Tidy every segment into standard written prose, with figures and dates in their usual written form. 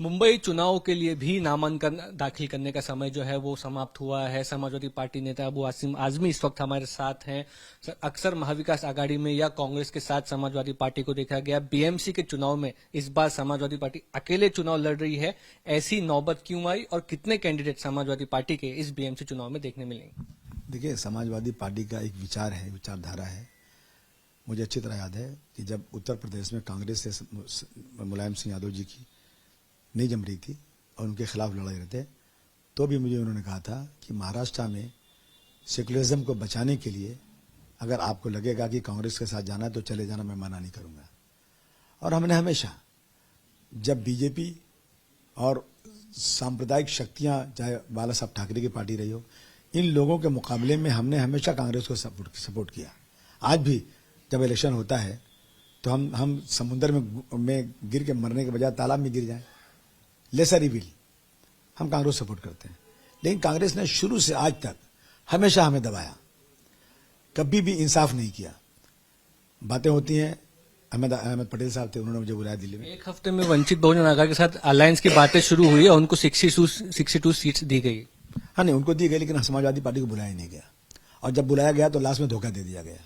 मुंबई चुनाव के लिए भी नामांकन दाखिल करने का समय जो है वो समाप्त हुआ है। समाजवादी पार्टी नेता अबू आसिम आजमी इस वक्त हमारे साथ हैं। अक्सर महाविकास आघाड़ी में या कांग्रेस के साथ समाजवादी पार्टी को देखा गया। बीएमसी के चुनाव में इस बार समाजवादी पार्टी अकेले चुनाव लड़ रही है। ऐसी नौबत क्यों आई और कितने कैंडिडेट समाजवादी पार्टी के इस बीएमसी चुनाव में देखने मिलेंगे? देखिए, समाजवादी पार्टी का एक विचार है, विचारधारा है। मुझे अच्छी तरह याद है कि जब उत्तर प्रदेश में कांग्रेस से मुलायम सिंह यादव जी की नहीं जम रही थी और उनके खिलाफ लड़ रहे थे, तो भी मुझे उन्होंने कहा था कि महाराष्ट्र में सेकुलरिज्म को बचाने के लिए अगर आपको लगेगा कि कांग्रेस के साथ जाना है तो चले जाना, मैं मना नहीं करूंगा। और हमने हमेशा, जब बीजेपी और सांप्रदायिक शक्तियां, चाहे बाला साहब ठाकरे की पार्टी रही हो, इन लोगों के मुकाबले में हमने हमेशा कांग्रेस को सपोर्ट किया। आज भी जब इलेक्शन होता है तो हम समुद्र में गिर के मरने के बजाय तालाब में गिर जाएं, लेसर इविल, हम कांग्रेस सपोर्ट करते हैं। लेकिन कांग्रेस ने शुरू से आज तक हमेशा हमें दबाया, कभी भी इंसाफ नहीं किया। बातें होती हैं, अहमद पटेल साहब थे, उन्होंने मुझे बुलाया दिल्ली में। एक हफ्ते में वंचित बहुजन आघाड़ी के साथ अलायंस की बातें शुरू हुई और उनको 62 सीट्स दी गई। हाँ, नहीं, उनको दी गई, लेकिन समाजवादी पार्टी को बुलाया नहीं गया। और जब बुलाया गया तो लास्ट में धोखा दे दिया गया।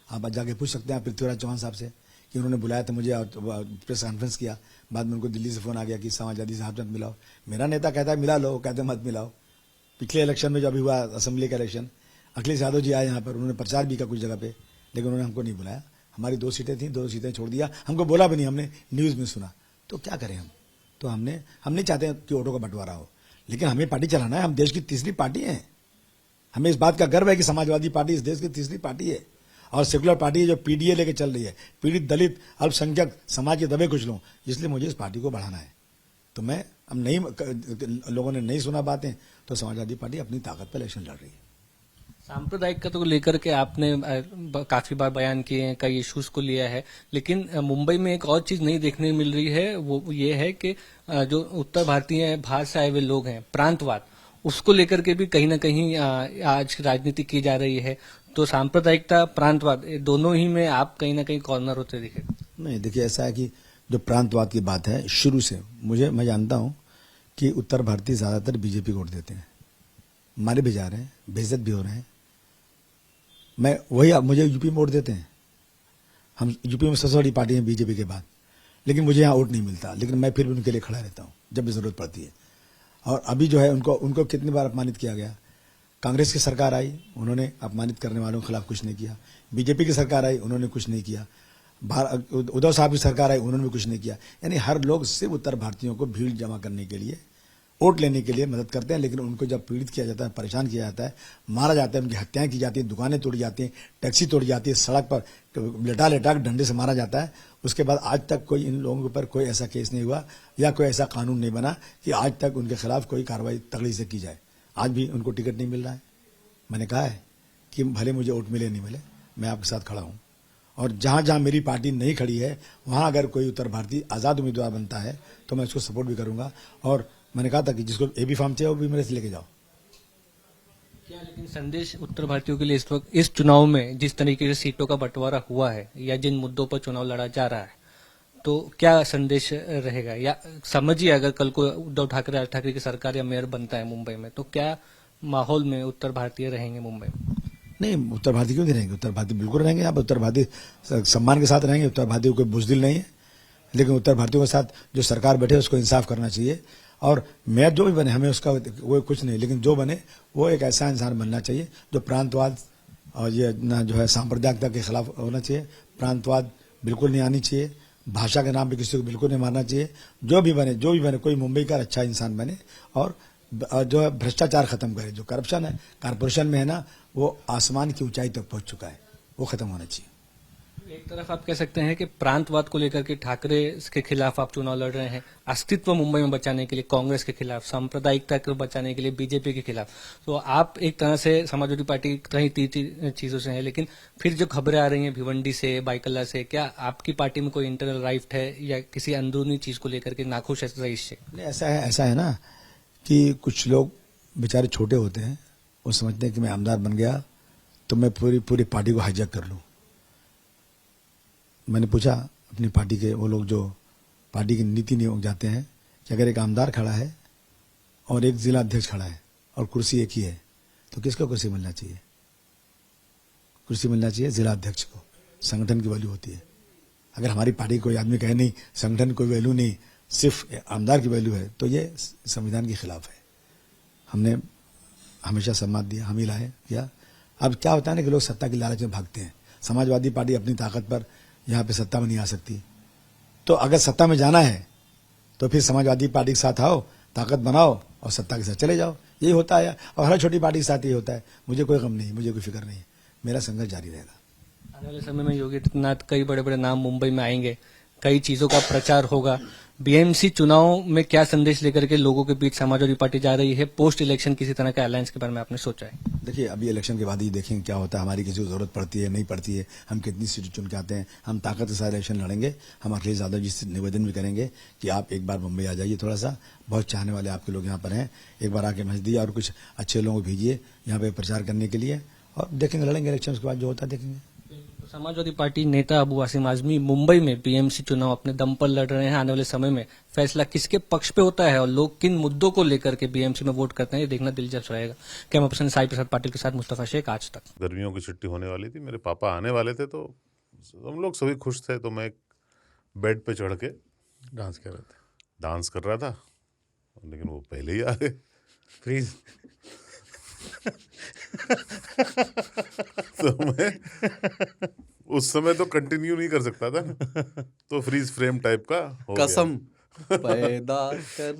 आप जाके पूछ सकते हैं पृथ्वीराज चौहान साहब से कि उन्होंने बुलाया था मुझे और प्रेस कॉन्फ्रेंस किया। बाद में उनको दिल्ली से फोन आ गया कि समाजवादी साहब मत मिलाओ। मेरा नेता कहता है मिला लो, कहते मत मिलाओ। पिछले इलेक्शन में जो अभी हुआ असेंबली का इलेक्शन, अखिलेश यादव जी आए यहाँ पर, उन्होंने प्रचार भी किया कुछ जगह पे, लेकिन उन्होंने हमको नहीं बुलाया। हमारी 2 सीटें थी, 2 सीटें छोड़ दिया, हमको बोला भी नहीं, हमने न्यूज में सुना। तो क्या करें हम? तो हम नहीं चाहते कि वोटों का बंटवारा हो, लेकिन हमें पार्टी चलाना है। हम देश की तीसरी पार्टी है। हमें इस बात का गर्व है कि समाजवादी पार्टी इस देश की तीसरी पार्टी है और सेकुलर पार्टी है जो पीडीए लेके चल रही है। पीड़ित, दलित, अल्पसंख्यक समाज के दबे कुचलों, इसलिए मुझे इस पार्टी को बढ़ाना है। तो मैं अब नहीं, लोगों ने नहीं सुना बातें, तो समाजवादी पार्टी अपनी ताकत पर इलेक्शन लड़ रही है। सांप्रदायिकता को लेकर के आपने काफी बार बयान किए हैं, कई इश्यूज को लिया है, लेकिन मुंबई में एक और चीज नहीं देखने मिल रही है। वो ये है कि जो उत्तर भारतीय बाहर से आए हुए लोग हैं, प्रांतवाद, उसको लेकर के भी कहीं ना कहीं आज राजनीति की जा रही है। तो सांप्रदायिकता, प्रांतवाद, दोनों ही में आप कहीं ना कहीं कॉर्नर होते दिखे। नहीं, देखिए, ऐसा है कि जो प्रांतवाद की बात है, शुरू से मैं जानता हूं कि उत्तर भारतीय ज्यादातर बीजेपी को वोट देते हैं। मारे भी जा रहे हैं, बेइज्जत भी हो रहे हैं। मुझे यूपी में वोट देते हैं। हम यूपी में सबसे बड़ी पार्टी है बीजेपी के बाद, लेकिन मुझे यहाँ वोट नहीं मिलता, लेकिन मैं फिर भी उनके लिए खड़ा रहता हूँ जब भी जरूरत पड़ती है। और अभी जो है उनको कितनी बार अपमानित किया गया। कांग्रेस की सरकार आई, उन्होंने अपमानित करने वालों के खिलाफ कुछ नहीं किया। बीजेपी की सरकार आई, उन्होंने कुछ नहीं किया। उद्धव साहब की सरकार आई, उन्होंने भी कुछ नहीं किया। यानी हर लोग सिर्फ उत्तर भारतीयों को भीड़ जमा करने के लिए, वोट लेने के लिए मदद करते हैं, लेकिन उनको जब पीड़ित किया जाता है, परेशान किया जाता है, मारा जाता है, उनकी हत्याएं की जाती हैं, दुकानें तोड़ी जाती हैं, टैक्सी तोड़ी जाती है, सड़क पर लेटा डंडे से मारा जाता है, उसके बाद आज तक कोई इन लोगों के ऊपर कोई ऐसा केस नहीं हुआ या कोई ऐसा कानून नहीं बना कि आज तक उनके खिलाफ कोई कार्रवाई तगड़ी से की जाए। आज भी उनको टिकट नहीं मिल रहा है। मैंने कहा है कि भले मुझे वोट मिले नहीं मिले, मैं आपके साथ खड़ा हूं। और जहां जहां मेरी पार्टी नहीं खड़ी है, वहां अगर कोई उत्तर भारतीय आजाद उम्मीदवार बनता है तो मैं उसको सपोर्ट भी करूंगा। और मैंने कहा था कि जिसको एबी फॉर्म चाहिए वो भी मेरे से लेके जाओ। क्या लेकिन संदेश उत्तर भारतीयों के लिए इस वक्त इस चुनाव में जिस तरीके से सीटों का बंटवारा हुआ है या जिन मुद्दों पर चुनाव लड़ा जा रहा है, तो क्या संदेश रहेगा? या समझिए अगर कल को उद्धव ठाकरे, राज ठाकरे की सरकार या मेयर बनता है मुंबई में, तो क्या माहौल में उत्तर भारतीय रहेंगे मुंबई में? नहीं, उत्तर भारतीय क्यों नहीं रहेंगे? उत्तर भारतीय बिल्कुल रहेंगे। आप उत्तर भारतीय सम्मान के साथ रहेंगे। उत्तर भारतीय कोई बुजदिल नहीं है, लेकिन उत्तर भारतीयों के साथ जो सरकार बैठे उसको इंसाफ करना चाहिए। और मेयर जो भी बने, हमें उसका वो कुछ नहीं, लेकिन जो बने वो एक ऐसा इंसान बनना चाहिए जो प्रांतवाद और ये ना जो है सांप्रदायिकता के खिलाफ होना चाहिए। प्रांतवाद बिल्कुल नहीं आनी चाहिए। भाषा के नाम पे किसी को बिल्कुल नहीं मारना चाहिए। जो भी बने कोई मुंबई का अच्छा इंसान बने और जो है भ्रष्टाचार खत्म करे। जो करप्शन है कारपोरेशन में है ना, वो आसमान की ऊंचाई तक पहुंच चुका है, वो खत्म होना चाहिए। एक तरफ आप कह सकते हैं कि प्रांतवाद को लेकर के ठाकरे के खिलाफ आप चुनाव लड़ रहे हैं, अस्तित्व मुंबई में बचाने के लिए कांग्रेस के खिलाफ, सांप्रदायिकता को बचाने के लिए बीजेपी के खिलाफ। तो आप एक तरह से समाजवादी पार्टी कहीं तीन चीजों से है, लेकिन फिर जो खबरें आ रही हैं भिवंडी से, बाइकल्ला से, क्या आपकी पार्टी में कोई इंटरनल राइफ्ट है या किसी अंदरूनी चीज को लेकर के नाखुश है रईस से? ऐसा है ना कि कुछ लोग बेचारे छोटे होते हैं, वो समझते हैं कि मैं आमदार बन गया तो मैं पूरी पार्टी को हाईजैक कर लूं। मैंने पूछा अपनी पार्टी के वो लोग जो पार्टी की नीति नियोग जाते हैं कि अगर एक आमदार खड़ा है और एक जिला अध्यक्ष खड़ा है और कुर्सी एक ही है, तो किसको कुर्सी मिलना चाहिए? कुर्सी मिलना चाहिए जिला अध्यक्ष को। संगठन की वैल्यू होती है। अगर हमारी पार्टी कोई आदमी कहे नहीं संगठन की कोई वैल्यू नहीं, सिर्फ आमदार की वैल्यू है, तो ये संविधान के खिलाफ है। हमने हमेशा सम्मान दिया, हम ही लाए किया। अब क्या होता है ना कि लोग सत्ता की लालच में भागते हैं। समाजवादी पार्टी अपनी ताकत पर यहाँ पे सत्ता में नहीं आ सकती, तो अगर सत्ता में जाना है तो फिर समाजवादी पार्टी के साथ आओ, ताकत बनाओ और सत्ता के साथ चले जाओ। यही होता है और हर छोटी पार्टी के साथ यही होता है। मुझे कोई गम नहीं, मुझे कोई फिक्र नहीं, मेरा संघर्ष जारी रहेगा। आने वाले समय में योगी आदित्यनाथ कई बड़े बड़े नाम मुंबई में आएंगे, कई चीजों का प्रचार होगा। बीएमसी चुनाव में क्या संदेश लेकर के लोगों के बीच समाजवादी पार्टी जा रही है? पोस्ट इलेक्शन किसी तरह का अलायंस के बारे में आपने सोचा है? देखिए, अभी इलेक्शन के बाद ही देखेंगे क्या होता है। हमारी किसी को जरूरत पड़ती है नहीं पड़ती है, हम कितनी सीट चुन के आते हैं। हम ताकत के साथ इलेक्शन लड़ेंगे। हम अखिलेश यादव जी से निवेदन भी करेंगे कि आप एक बार मुंबई आ जाइए, थोड़ा सा बहुत चाहने वाले आपके लोग यहाँ पर हैं, एक बार आके मैसेज दिए और कुछ अच्छे लोगों को भेजिए यहाँ पे प्रचार करने के लिए, और देखेंगे, लड़ेंगे इलेक्शन के बाद जो होता है देखेंगे। समाजवादी पार्टी नेता अबू वासिम आजमी मुंबई में बीएमसी चुनाव अपने दम पर लड़ रहे हैं। आने वाले समय में फैसला किसके पक्ष पे होता है और लोग किन मुद्दों को लेकर के बीएमसी में वोट करते हैं, ये देखना दिलचस्प रहेगा। कैमरा पर्सन साई प्रसाद पाटिल के साथ मुस्तफा शेख, आज तक। गर्मियों की छुट्टी होने वाली थी, मेरे पापा आने वाले थे, तो हम लोग सभी खुश थे। तो मैं बेड पे चढ़ के डांस कर रहा था, लेकिन वो पहले ही आ गए। प्लीज तो मैं उस समय तो कंटिन्यू नहीं कर सकता था ना, तो फ्रीज फ्रेम टाइप का हो गया। कसम पैदा कर